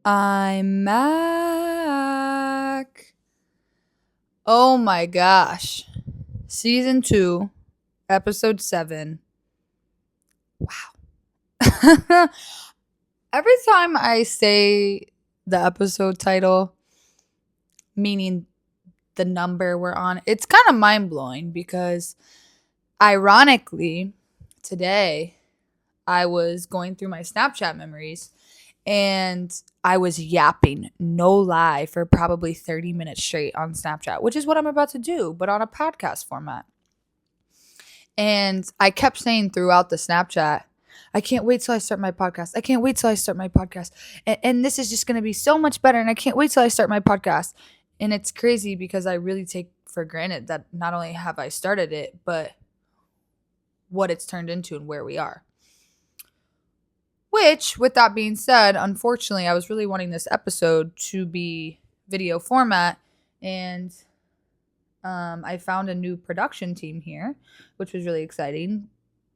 I'm Mac. Oh my gosh. Season 2, episode 7. Wow. Every time I say the episode title, meaning the number we're on, it's kind of mind blowing because ironically, today I was going through my Snapchat memories and I was yapping, no lie, for probably 30 minutes straight on Snapchat, which is what I'm about to do, but on a podcast format. And I kept saying throughout the Snapchat, I can't wait till I start my podcast. I can't wait till I start my podcast. And this is just going to be so much better. And I can't wait till I start my podcast. And it's crazy because I really take for granted that not only have I started it, but what it's turned into and where we are. Which, with that being said, unfortunately, I was really wanting this episode to be video format, and I found a new production team here, which was really exciting.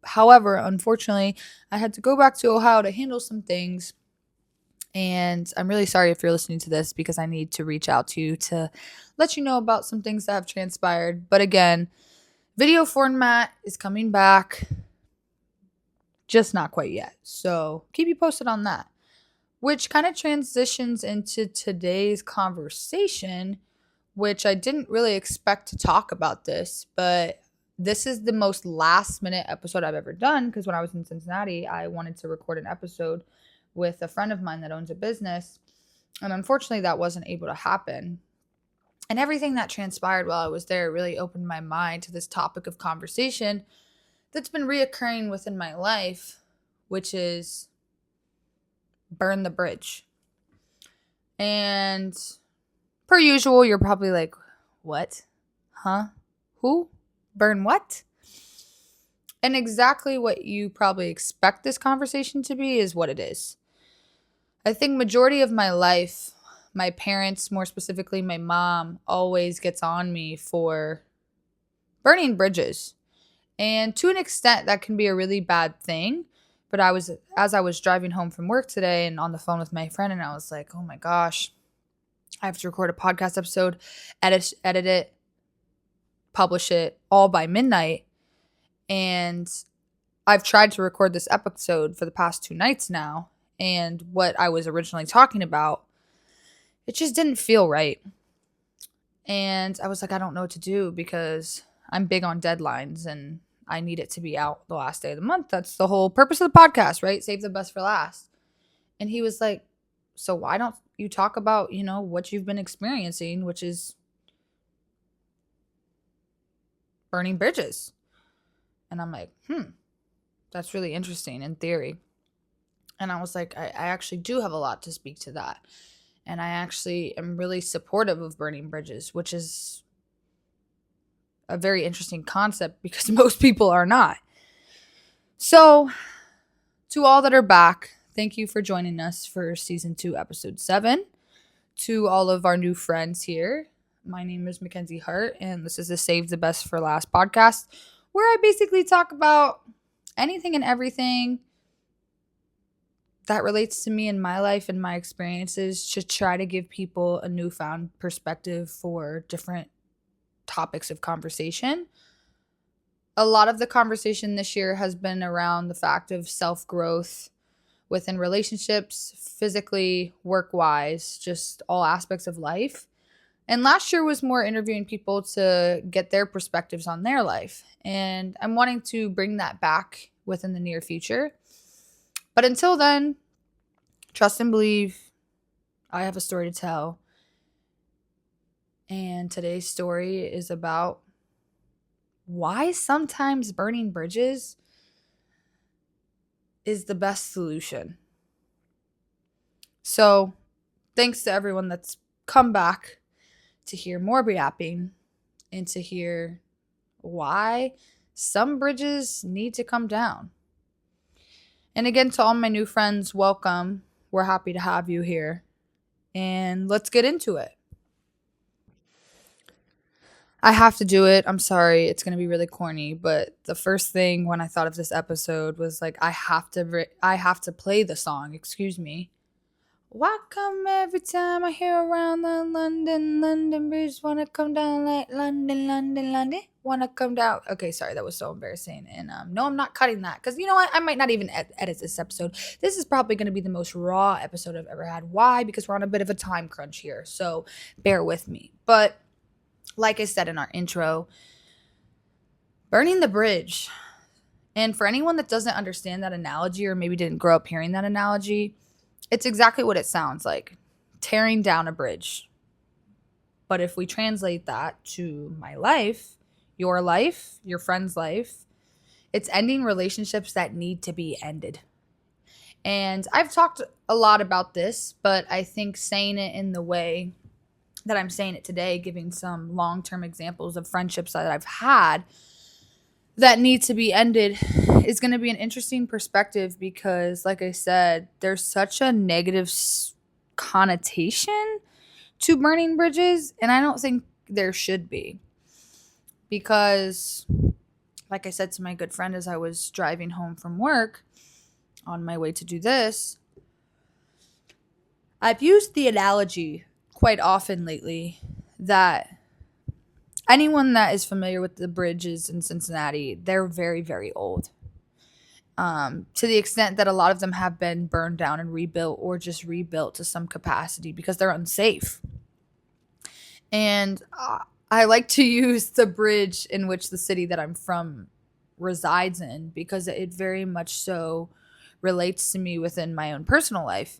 However, unfortunately, I had to go back to Ohio to handle some things, and I'm really sorry if you're listening to this because I need to reach out to you to let you know about some things that have transpired. But again, video format is coming back. Just not quite yet. So keep you posted on that. Which kind of transitions into today's conversation, which I didn't really expect to talk about this, but this is the most last minute episode I've ever done because when I was in Cincinnati, I wanted to record an episode with a friend of mine that owns a business. And unfortunately, that wasn't able to happen. And everything that transpired while I was there really opened my mind to this topic of conversation that's been reoccurring within my life, which is burn the bridge. And per usual, you're probably like, what? Huh? Who? Burn what? And exactly what you probably expect this conversation to be is what it is. I think majority of my life, my parents, more specifically my mom, always gets on me for burning bridges. And to an extent, that can be a really bad thing. But as I was driving home from work today and on the phone with my friend, and I was like, oh my gosh, I have to record a podcast episode, edit it, publish it all by midnight. And I've tried to record this episode for the past 2 nights now. And what I was originally talking about, it just didn't feel right. And I was like, I don't know what to do because I'm big on deadlines and I need it to be out the last day of the month. That's the whole purpose of the podcast, right? Save the best for last. And he was like, so why don't you talk about, what you've been experiencing, which is burning bridges. And I'm like, that's really interesting in theory. And I was like, I actually do have a lot to speak to that. And I actually am really supportive of burning bridges, which is a very interesting concept because most people are not. So, to all that are back, thank you for joining us for season 2, episode 7. To all of our new friends here, my name is Mackenzie Hart, and this is the Save the Best for Last podcast, where I basically talk about anything and everything that relates to me in my life and my experiences to try to give people a newfound perspective for different topics of conversation. A lot of the conversation this year has been around the fact of self-growth within relationships, physically, work-wise, just all aspects of life. And last year was more interviewing people to get their perspectives on their life. And I'm wanting to bring that back within the near future. But until then, trust and believe, I have a story to tell. And today's story is about why sometimes burning bridges is the best solution. So, thanks to everyone that's come back to hear more yapping and to hear why some bridges need to come down. And again, to all my new friends, welcome. We're happy to have you here. And let's get into it. I have to do it. I'm sorry. It's going to be really corny, but the first thing when I thought of this episode was like I have to play the song, excuse me, Why come every time I hear around the London Bridge, wanna come down like London, wanna come down? Okay, sorry, that was so embarrassing. And no, I'm not cutting that because you know what? I might not even edit this episode. This is probably going to be the most raw episode I've ever had. Why? Because we're on a bit of a time crunch here, so bear with me. But like I said in our intro, burning the bridge. And for anyone that doesn't understand that analogy or maybe didn't grow up hearing that analogy, it's exactly what it sounds like, tearing down a bridge. But if we translate that to my life, your friend's life, it's ending relationships that need to be ended. And I've talked a lot about this, but I think saying it in the way that I'm saying it today, giving some long-term examples of friendships that I've had that need to be ended, is going to be an interesting perspective because, like I said, there's such a negative connotation to burning bridges, and I don't think there should be. Because, like I said to my good friend as I was driving home from work on my way to do this, I've used the analogy quite often lately that anyone that is familiar with the bridges in Cincinnati, they're very, very old. To the extent that a lot of them have been burned down and rebuilt or just rebuilt to some capacity because they're unsafe. And I like to use the bridge in which the city that I'm from resides in because it very much so relates to me within my own personal life.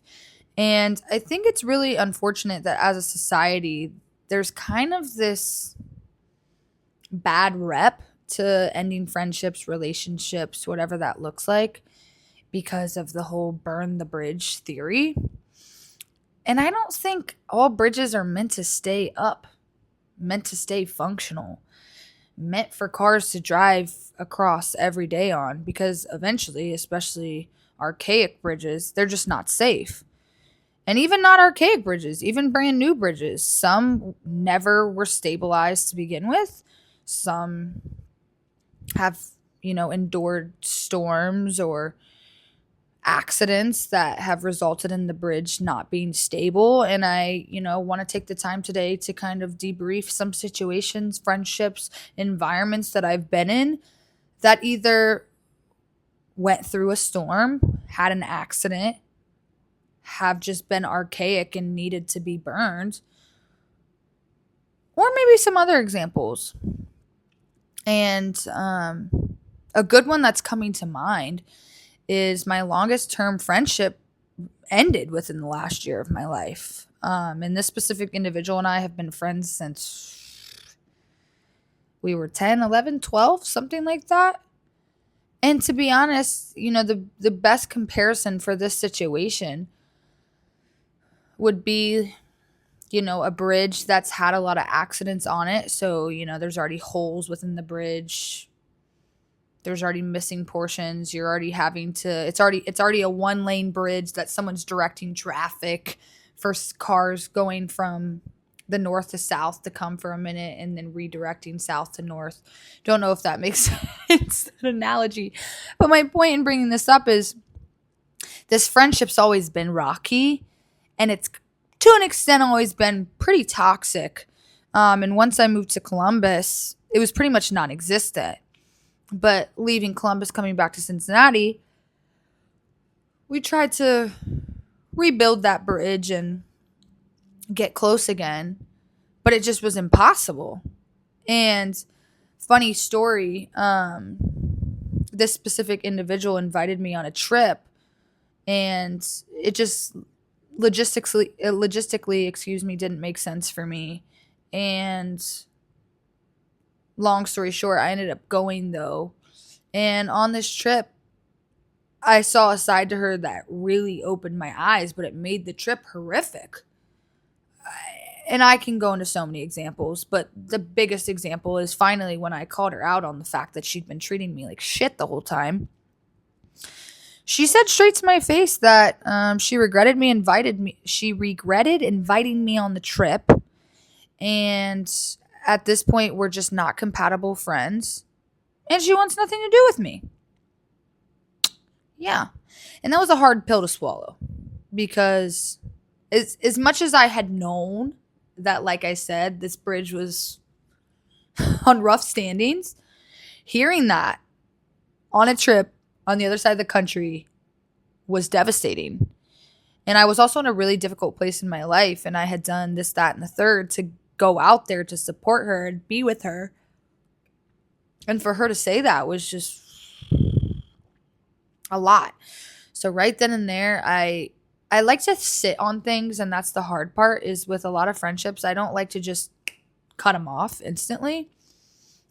And I think it's really unfortunate that as a society, there's kind of this bad rep to ending friendships, relationships, whatever that looks like, because of the whole burn the bridge theory. And I don't think all bridges are meant to stay up, meant to stay functional, meant for cars to drive across every day on, because eventually, especially archaic bridges, they're just not safe. And even not archaic bridges, even brand new bridges, some never were stabilized to begin with. Some have, endured storms or accidents that have resulted in the bridge not being stable. And I, want to take the time today to kind of debrief some situations, friendships, environments that I've been in that either went through a storm, had an accident, have just been archaic and needed to be burned, or maybe some other examples. And a good one that's coming to mind is my longest term friendship ended within the last year of my life. And this specific individual and I have been friends since we were 10, 11, 12, something like that. And to be honest, the best comparison for this situation would be, a bridge that's had a lot of accidents on it. So, there's already holes within the bridge. There's already missing portions. You're already having to, it's already a 1-lane bridge that someone's directing traffic for cars going from the north to south to come for a minute and then redirecting south to north. Don't know if that makes sense, that analogy. But my point in bringing this up is this friendship's always been rocky, and it's to an extent always been pretty toxic. And once I moved to Columbus, it was pretty much non-existent. But leaving Columbus, coming back to Cincinnati, we tried to rebuild that bridge and get close again, but it just was impossible. And funny story, this specific individual invited me on a trip, and it just logistically, didn't make sense for me. And long story short, I ended up going though. And on this trip, I saw a side to her that really opened my eyes, but it made the trip horrific. And I can go into so many examples, but the biggest example is finally when I called her out on the fact that she'd been treating me like shit the whole time. She said straight to my face that she regretted inviting me on the trip. And at this point, we're just not compatible friends. And she wants nothing to do with me. Yeah. And that was a hard pill to swallow. Because as much as I had known that, like I said, this bridge was on rough standings, hearing that on a trip on the other side of the country was devastating. And I was also in a really difficult place in my life, and I had done this, that, and the third to go out there to support her and be with her. And for her to say that was just a lot. So right then and there, I like to sit on things, and that's the hard part, is with a lot of friendships, I don't like to just cut them off instantly.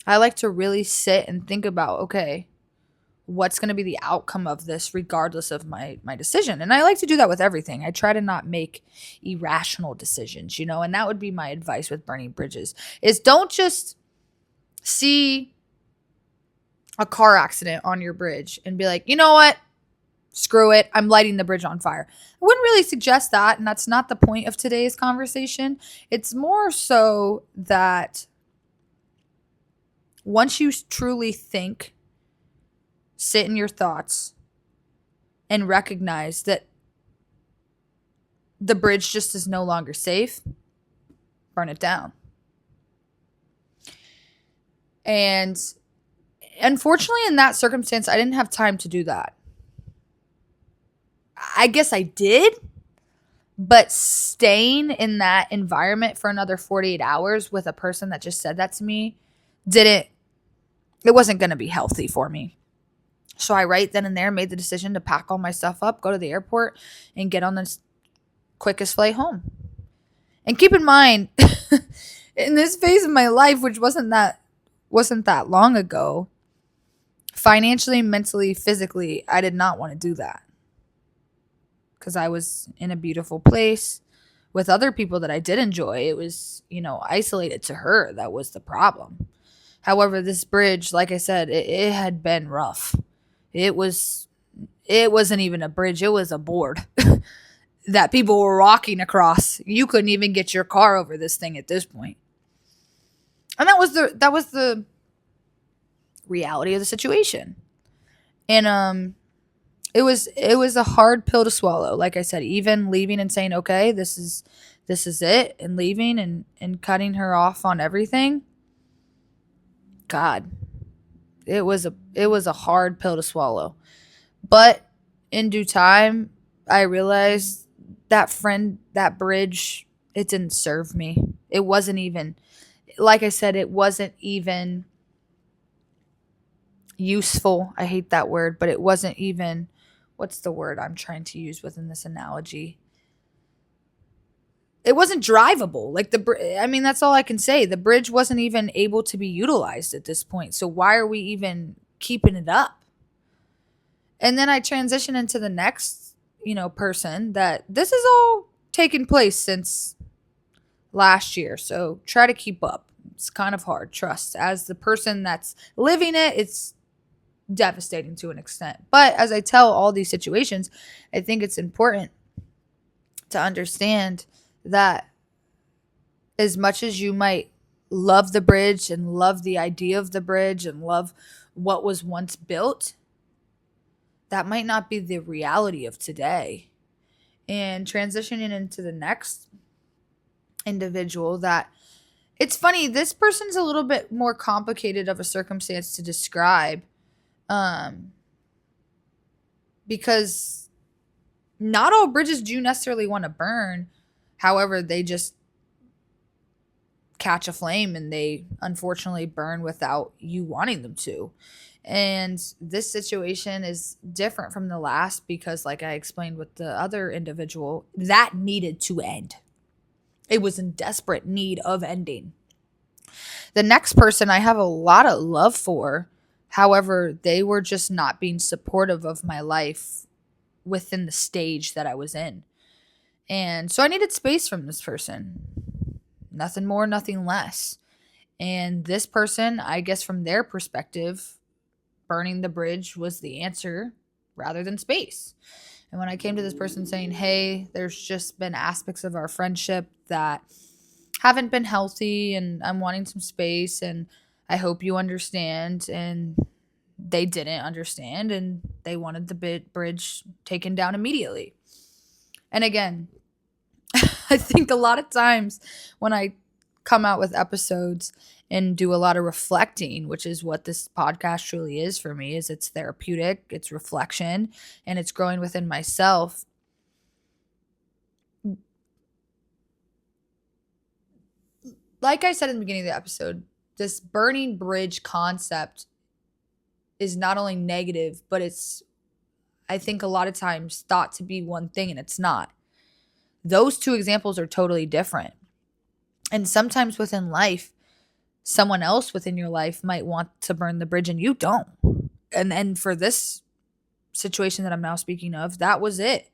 I like to really sit and think about, okay, what's going to be the outcome of this regardless of my decision. And I like to do that with everything. I try to not make irrational decisions, and that would be my advice with burning bridges, is don't just see a car accident on your bridge and be like, you know what? Screw it. I'm lighting the bridge on fire. I wouldn't really suggest that. And that's not the point of today's conversation. It's more so that once you truly think, sit in your thoughts, and recognize that the bridge just is no longer safe, burn it down. And unfortunately, in that circumstance, I didn't have time to do that. I guess I did, but staying in that environment for another 48 hours with a person that just said that to me it wasn't going to be healthy for me. So I right then and there made the decision to pack all my stuff up, go to the airport, and get on the quickest flight home. And keep in mind, in this phase of my life, which wasn't that long ago, financially, mentally, physically, I did not want to do that. Because I was in a beautiful place with other people that I did enjoy. It was, isolated to her. That was the problem. However, this bridge, like I said, it had been rough. It wasn't even a bridge. It was a board that people were walking across. You couldn't even get your car over this thing at this point. And that was the reality of the situation. And it was a hard pill to swallow. Like I said, even leaving and saying, okay, this is it, and leaving and cutting her off on everything. God, it was a hard pill to swallow. But in due time, I realized that bridge, it didn't serve me. It wasn't even, like I said, it wasn't even useful. I hate that word, but it wasn't even, what's the word I'm trying to use within this analogy? It wasn't drivable. That's all I can say. The bridge wasn't even able to be utilized at this point. So why are we even keeping it up? And then I transition into the next, person that this is all taken place since last year. So try to keep up. It's kind of hard. Trust. As the person that's living it, it's devastating to an extent. But as I tell all these situations, I think it's important to understand that as much as you might love the bridge and love the idea of the bridge and love what was once built, that might not be the reality of today. And transitioning into the next individual, that it's funny, this person's a little bit more complicated of a circumstance to describe, because not all bridges do necessarily want to burn. However, they just catch a flame and they unfortunately burn without you wanting them to. And this situation is different from the last because, like I explained with the other individual, that needed to end. It was in desperate need of ending. The next person I have a lot of love for. However, they were just not being supportive of my life within the stage that I was in. And so I needed space from this person. Nothing more, nothing less. And this person, I guess from their perspective, burning the bridge was the answer rather than space. And when I came to this person saying, hey, there's just been aspects of our friendship that haven't been healthy and I'm wanting some space and I hope you understand. And they didn't understand and they wanted the bridge taken down immediately. And again, I think a lot of times when I come out with episodes and do a lot of reflecting, which is what this podcast truly is for me, is it's therapeutic, it's reflection, and it's growing within myself. Like I said in the beginning of the episode, this burning bridge concept is not only negative, but it's, I think, a lot of times thought to be one thing and it's not. Those two examples are totally different. And sometimes within life, someone else within your life might want to burn the bridge and you don't. And for this situation that I'm now speaking of, that was it.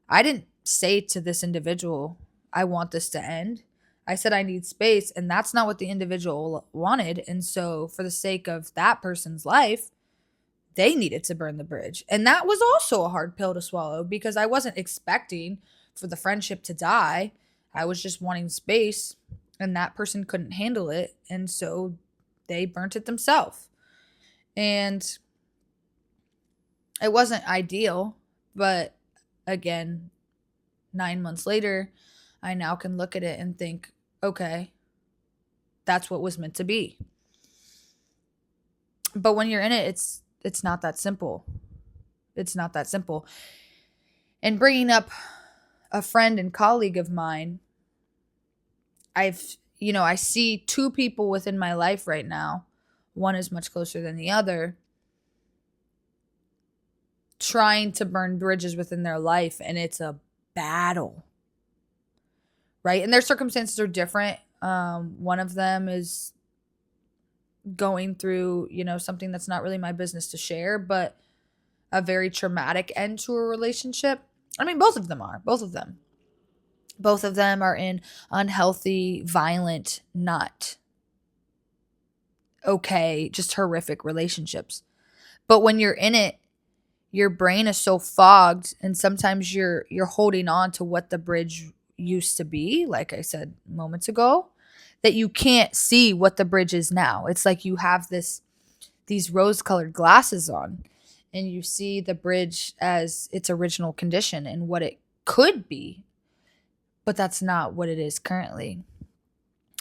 I didn't say to this individual, I want this to end. I said I need space, and that's not what the individual wanted. And so for the sake of that person's life, they needed to burn the bridge. And that was also a hard pill to swallow because I wasn't expecting for the friendship to die. I was just wanting space, and that person couldn't handle it. And so they burnt it themselves. And it wasn't ideal, but again, 9 months later, I now can look at it and think, okay, that's what was meant to be. But when you're in it, it's not that simple. It's not that simple. And bringing up a friend and colleague of mine, I see two people within my life right now. One is much closer than the other, trying to burn bridges within their life, and it's a battle, right? And their circumstances are different. One of them is going through, something that's not really my business to share, but a very traumatic end to a relationship. I mean, both of them are. Both of them are in unhealthy, violent, not okay, just horrific relationships. But when you're in it, your brain is so fogged, and sometimes you're holding on to what the bridge used to be, like I said moments ago, that you can't see what the bridge is now. It's like you have these rose-colored glasses on, and you see the bridge as its original condition and what it could be, but that's not what it is currently.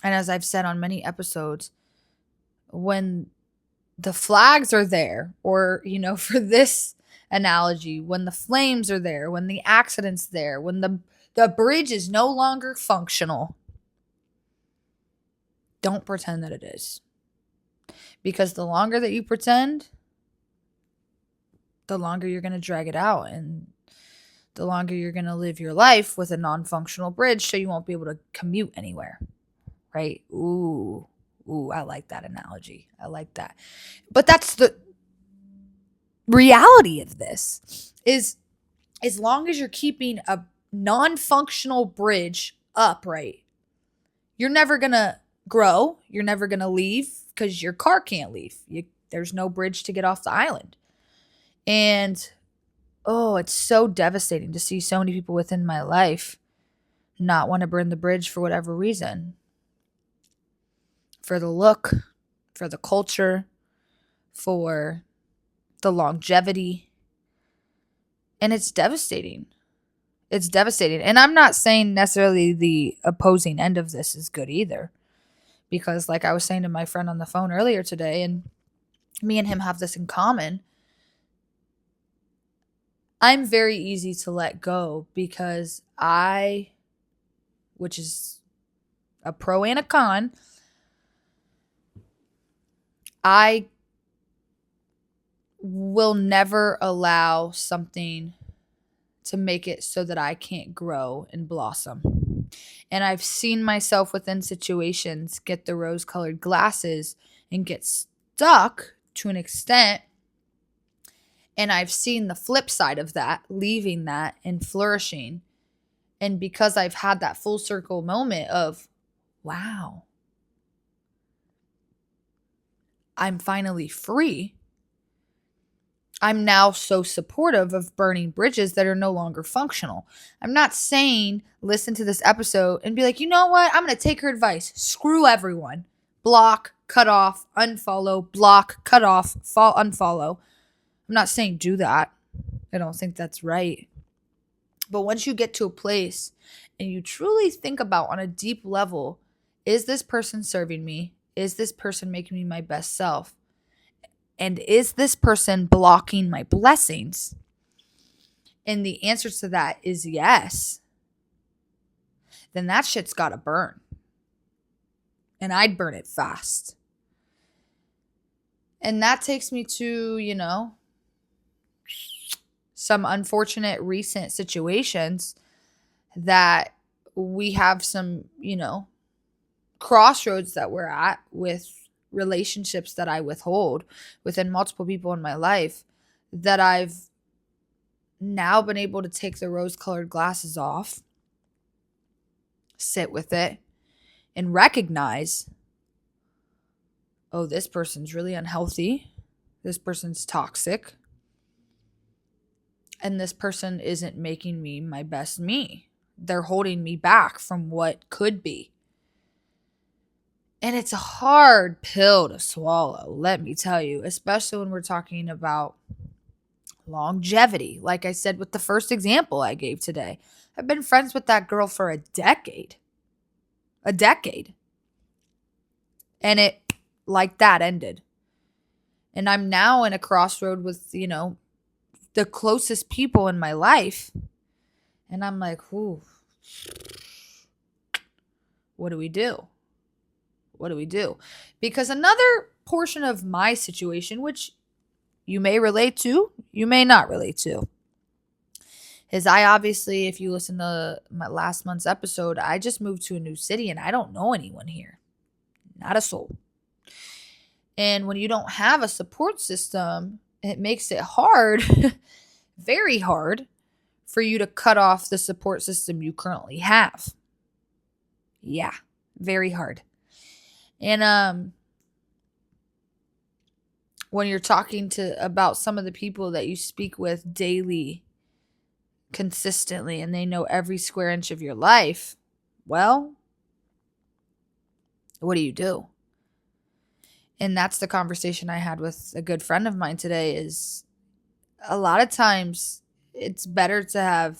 And as I've said on many episodes, when the flags are there, or, for this analogy, when the flames are there, when the accident's there, when the bridge is no longer functional, don't pretend that it is. Because the longer that you pretend, the longer you're going to drag it out, and the longer you're going to live your life with a non-functional bridge, so you won't be able to commute anywhere, right? Ooh, I like that analogy. I like that. But that's the reality of this, is as long as you're keeping a non-functional bridge upright, you're never going to grow. You're never going to leave because your car can't leave. There's no bridge to get off the island. And it's so devastating to see so many people within my life not want to burn the bridge for whatever reason. For the look, for the culture, for the longevity. And it's devastating. It's devastating. And I'm not saying necessarily the opposing end of this is good either. Because like I was saying to my friend on the phone earlier today, and me and him have this in common, I'm very easy to let go because which is a pro and a con, I will never allow something to make it so that I can't grow and blossom. And I've seen myself within situations get the rose-colored glasses and get stuck to an extent. And I've seen the flip side of that, leaving that and flourishing. And because I've had that full circle moment of, wow, I'm finally free, I'm now so supportive of burning bridges that are no longer functional. I'm not saying listen to this episode and be like, you know what? I'm going to take her advice. Screw everyone. Block, cut off, unfollow, block, cut off, unfollow. I'm not saying do that. I don't think that's right. But once you get to a place and you truly think about on a deep level, is this person serving me? Is this person making me my best self? And is this person blocking my blessings? And the answer to that is yes. Then that shit's gotta burn. And I'd burn it fast. And that takes me to, some unfortunate recent situations that we have some, crossroads that we're at with relationships that I withhold within multiple people in my life, that I've now been able to take the rose-colored glasses off, sit with it, and recognize, oh, this person's really unhealthy. This person's toxic. And this person isn't making me my best me. They're holding me back from what could be. And it's a hard pill to swallow, let me tell you, especially when we're talking about longevity. Like I said with the first example I gave today, I've been friends with that girl for a decade. A decade. And it, like that, ended. And I'm now in a crossroad with, the closest people in my life. And I'm like, ooh, what do we do? What do we do? Because another portion of my situation, which you may relate to, you may not relate to, is I obviously, if you listen to my last month's episode, I just moved to a new city and I don't know anyone here. Not a soul. And when you don't have a support system, it makes it hard, very hard, for you to cut off the support system you currently have. Yeah, very hard. And when you're talking about some of the people that you speak with daily, consistently, and they know every square inch of your life, well, what do you do? And that's the conversation I had with a good friend of mine today, is a lot of times it's better to have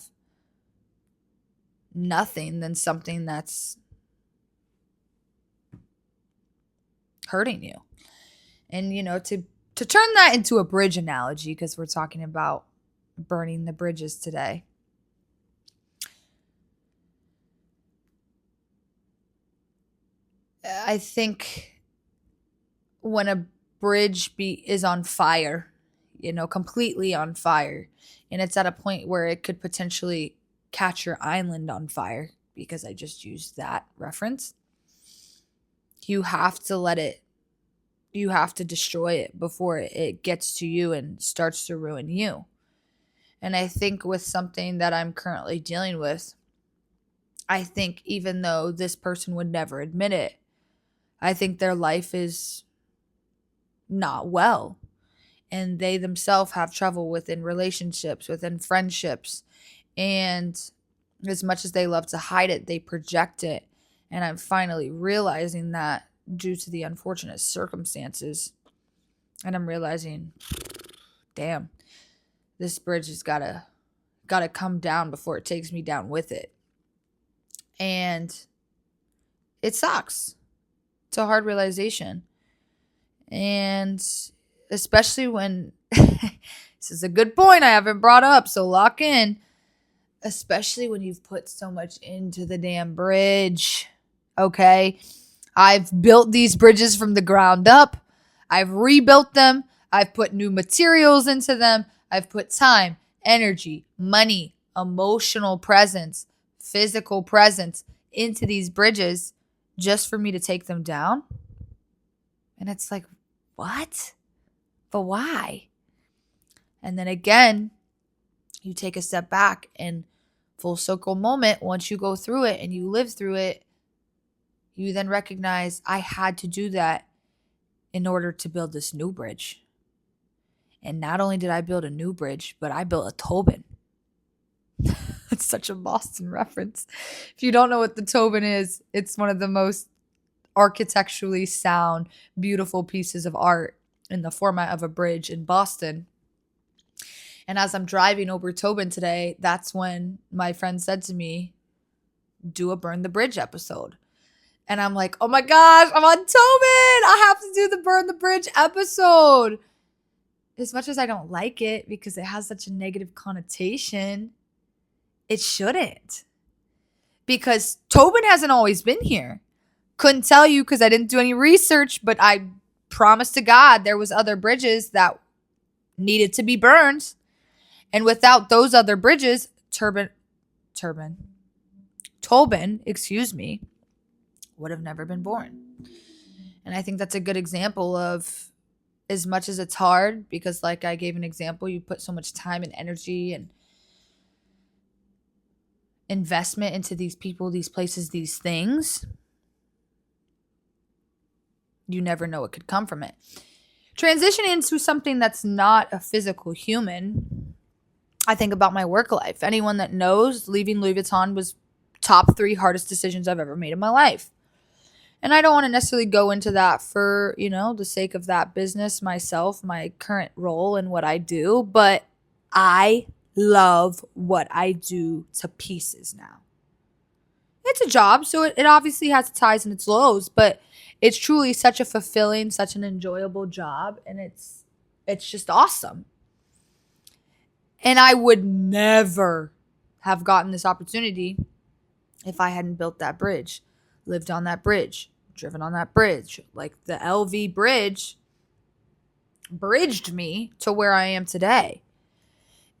nothing than something that's hurting you. And, to turn that into a bridge analogy, because we're talking about burning the bridges today. I think when a bridge is on fire, completely on fire, and it's at a point where it could potentially catch your island on fire, because I just used that reference, you have to destroy it before it gets to you and starts to ruin you. And I think with something that I'm currently dealing with, I think even though this person would never admit it, I think their life is not well. And they themselves have trouble within relationships, within friendships. And as much as they love to hide it, they project it. And I'm finally realizing that due to the unfortunate circumstances. And I'm realizing, damn, this bridge has gotta come down before it takes me down with it. And it sucks. It's a hard realization. And especially when, this is a good point I haven't brought up, so lock in. Especially when you've put so much into the damn bridge, okay? I've built these bridges from the ground up. I've rebuilt them. I've put new materials into them. I've put time, energy, money, emotional presence, physical presence into these bridges just for me to take them down. And it's like, what? But why? And then again, you take a step back, and full circle moment, once you go through it and you live through it, you then recognize, I had to do that in order to build this new bridge. And not only did I build a new bridge, but I built a Tobin. It's such a Boston reference. If you don't know what the Tobin is, it's one of the most architecturally sound, beautiful pieces of art in the format of a bridge in Boston. And as I'm driving over Tobin today, that's when my friend said to me, do a Burn the Bridge episode. And I'm like, oh my gosh, I'm on Tobin. I have to do the Burn the Bridge episode. As much as I don't like it because it has such a negative connotation, it shouldn't. Because Tobin hasn't always been here. Couldn't tell you because I didn't do any research, but I promise to God there was other bridges that needed to be burned. And without those other bridges, Tobin, would have never been born. And I think that's a good example of, as much as it's hard, because like I gave an example, you put so much time and energy and investment into these people, these places, these things, you never know what could come from it. Transitioning into something that's not a physical human, I think about my work life. Anyone that knows, leaving Louis Vuitton was top 3 hardest decisions I've ever made in my life. And I don't want to necessarily go into that for, the sake of that business, myself, my current role and what I do. But I love what I do to pieces now. It's a job, so it obviously has its highs and its lows, but it's truly such a fulfilling, such an enjoyable job, and it's just awesome. And I would never have gotten this opportunity if I hadn't built that bridge, lived on that bridge, driven on that bridge. Like the LV bridge bridged me to where I am today.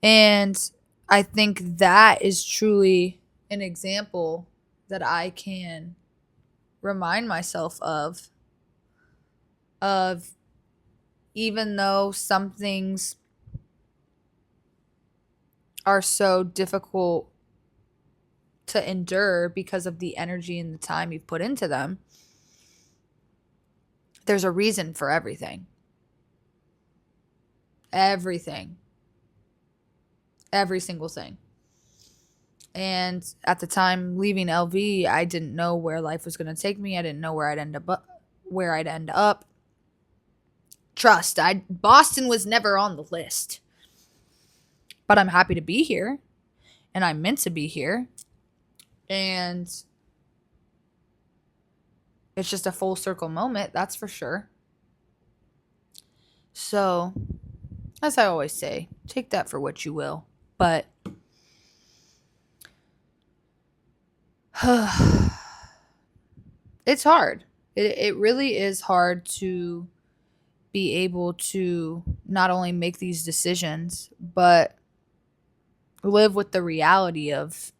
And I think that is truly an example that I can remind myself of even though some things are so difficult to endure because of the energy and the time you've put into them, there's a reason for everything. Everything. Every single thing. And at the time leaving LV, I didn't know where life was going to take me. I didn't know where I'd end up. Trust, Boston was never on the list. But I'm happy to be here. And I'm meant to be here. And it's just a full circle moment, that's for sure. So, as I always say, take that for what you will. But it's hard. It really is hard to be able to not only make these decisions, but live with the reality of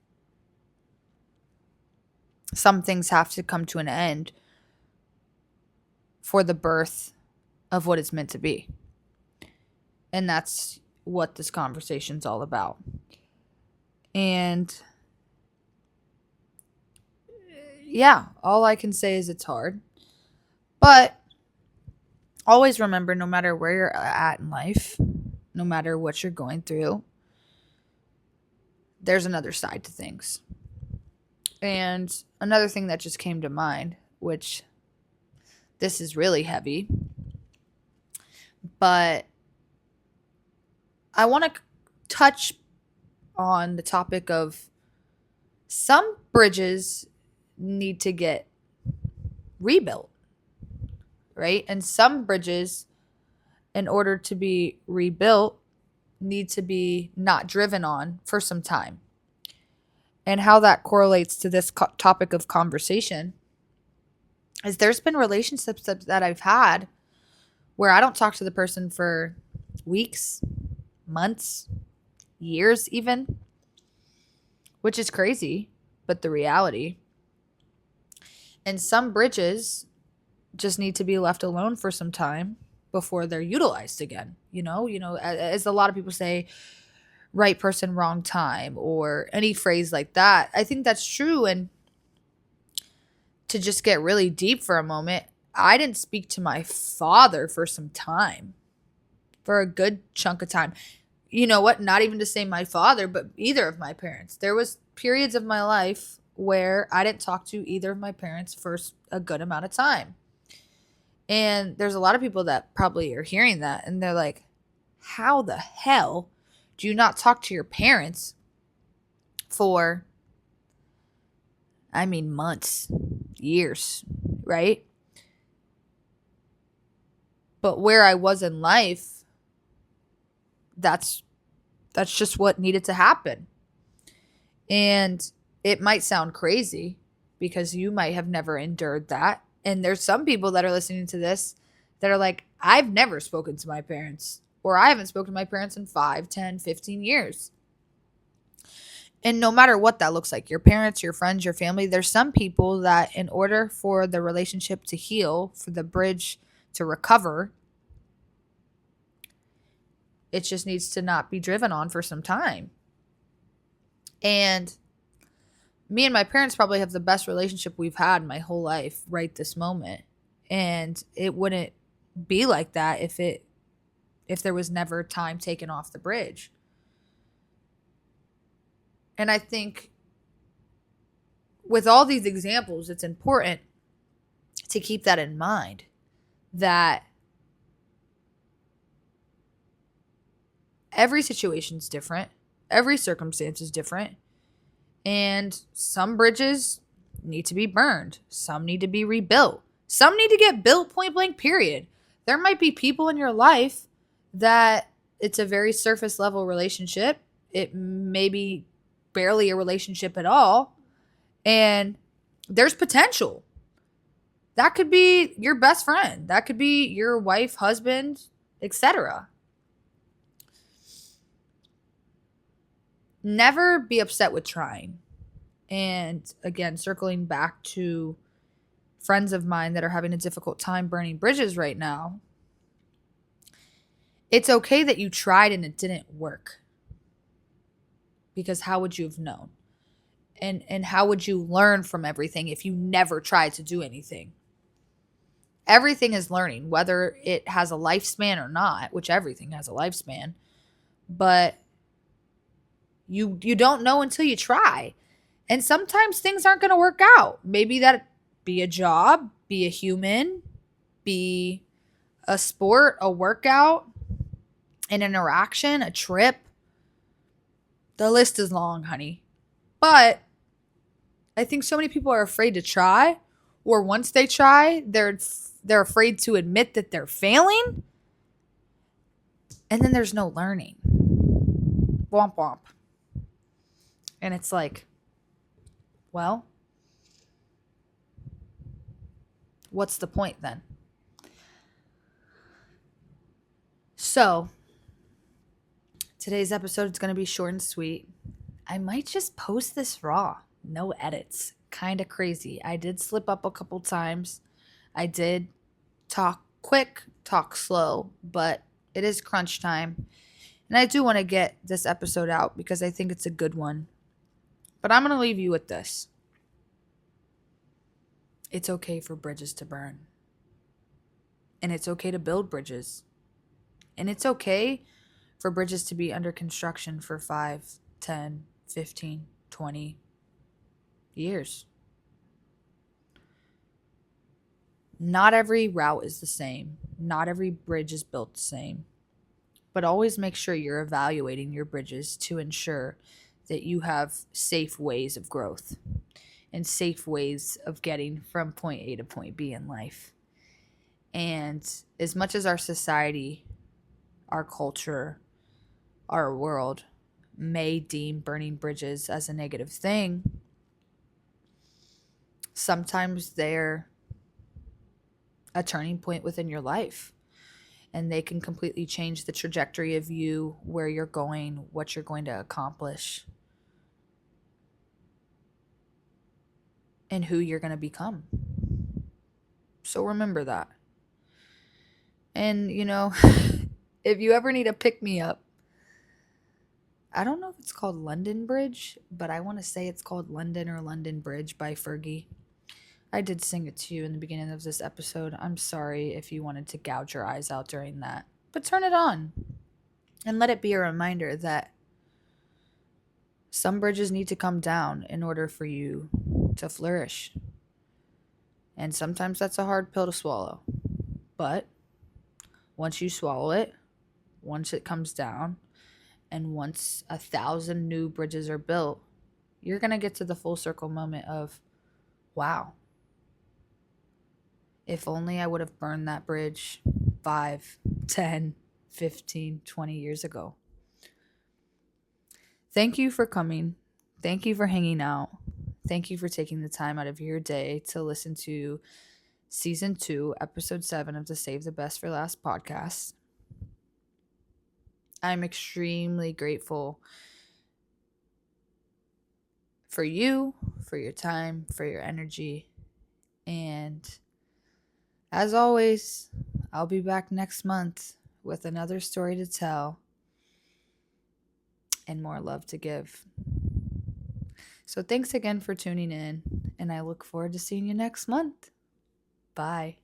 some things have to come to an end for the birth of what it's meant to be. And that's what this conversation's all about. And yeah, all I can say is it's hard. But always remember, no matter where you're at in life, no matter what you're going through, there's another side to things. And another thing that just came to mind, which this is really heavy, but I want to touch on the topic of some bridges need to get rebuilt, right? And some bridges, in order to be rebuilt, need to be not driven on for some time. And how that correlates to this topic of conversation is there's been relationships that I've had where I don't talk to the person for weeks, months, years even, which is crazy, but the reality. And some bridges just need to be left alone for some time before they're utilized again. As a lot of people say, right person, wrong time, or any phrase like that. I think that's true. And to just get really deep for a moment, I didn't speak to my father for some time, for a good chunk of time. You know what? Not even to say my father, but either of my parents. There was periods of my life where I didn't talk to either of my parents for a good amount of time. And there's a lot of people that probably are hearing that and they're like, how the hell Do you not talk to your parents for, months, years, right? But where I was in life, that's just what needed to happen. And it might sound crazy because you might have never endured that. And there's some people that are listening to this that are like, I've never spoken to my parents, or I haven't spoken to my parents in 5, 10, 15 years. And no matter what that looks like, your parents, your friends, your family, there's some people that in order for the relationship to heal, for the bridge to recover, it just needs to not be driven on for some time. And me and my parents probably have the best relationship we've had my whole life right this moment. And it wouldn't be like that if there was never time taken off the bridge. And I think with all these examples, it's important to keep that in mind, that every situation's different, every circumstance is different, and some bridges need to be burned, some need to be rebuilt, some need to get built, point blank, period. There might be people in your life that it's a very surface level relationship. It may be barely a relationship at all, and there's potential. That could be your best friend, that could be your wife, husband, etc. Never be upset with trying. And again, circling back to friends of mine that are having a difficult time burning bridges right now, it's okay that you tried and it didn't work. Because how would you have known? And how would you learn from everything if you never tried to do anything? Everything is learning, whether it has a lifespan or not, which everything has a lifespan. But you don't know until you try. And sometimes things aren't going to work out. Maybe that be a job, be a human, be a sport, a workout, an interaction, a trip. The list is long, honey. But I think so many people are afraid to try, or once they try, they're afraid to admit that they're failing. And then there's no learning. Womp womp. And it's like, well, what's the point then? So, today's episode is going to be short and sweet. I might just post this raw. No edits. Kind of crazy. I did slip up a couple times. I did talk quick, talk slow, but it is crunch time. And I do want to get this episode out because I think it's a good one. But I'm going to leave you with this. It's okay for bridges to burn. And it's okay to build bridges. And it's okay for bridges to be under construction for 5, 10, 15, 20 years. Not every route is the same. Not every bridge is built the same. But always make sure you're evaluating your bridges to ensure that you have safe ways of growth and safe ways of getting from point A to point B in life. And as much as our society, our culture, our world may deem burning bridges as a negative thing, sometimes they're a turning point within your life. And they can completely change the trajectory of you, where you're going, what you're going to accomplish, and who you're going to become. So remember that. And, if you ever need a pick-me-up, I don't know if it's called London Bridge, but I want to say it's called London or London Bridge by Fergie. I did sing it to you in the beginning of this episode. I'm sorry if you wanted to gouge your eyes out during that. But turn it on and let it be a reminder that some bridges need to come down in order for you to flourish. And sometimes that's a hard pill to swallow. But once you swallow it, once it comes down, And once 1,000 new bridges are built, you're going to get to the full circle moment of, wow, if only I would have burned that bridge 5, 10, 15, 20 years ago. Thank you for coming. Thank you for hanging out. Thank you for taking the time out of your day to listen to Season 2, Episode 7 of the Save the Best for Last podcast. I'm extremely grateful for you, for your time, for your energy. And as always, I'll be back next month with another story to tell and more love to give. So thanks again for tuning in, and I look forward to seeing you next month. Bye.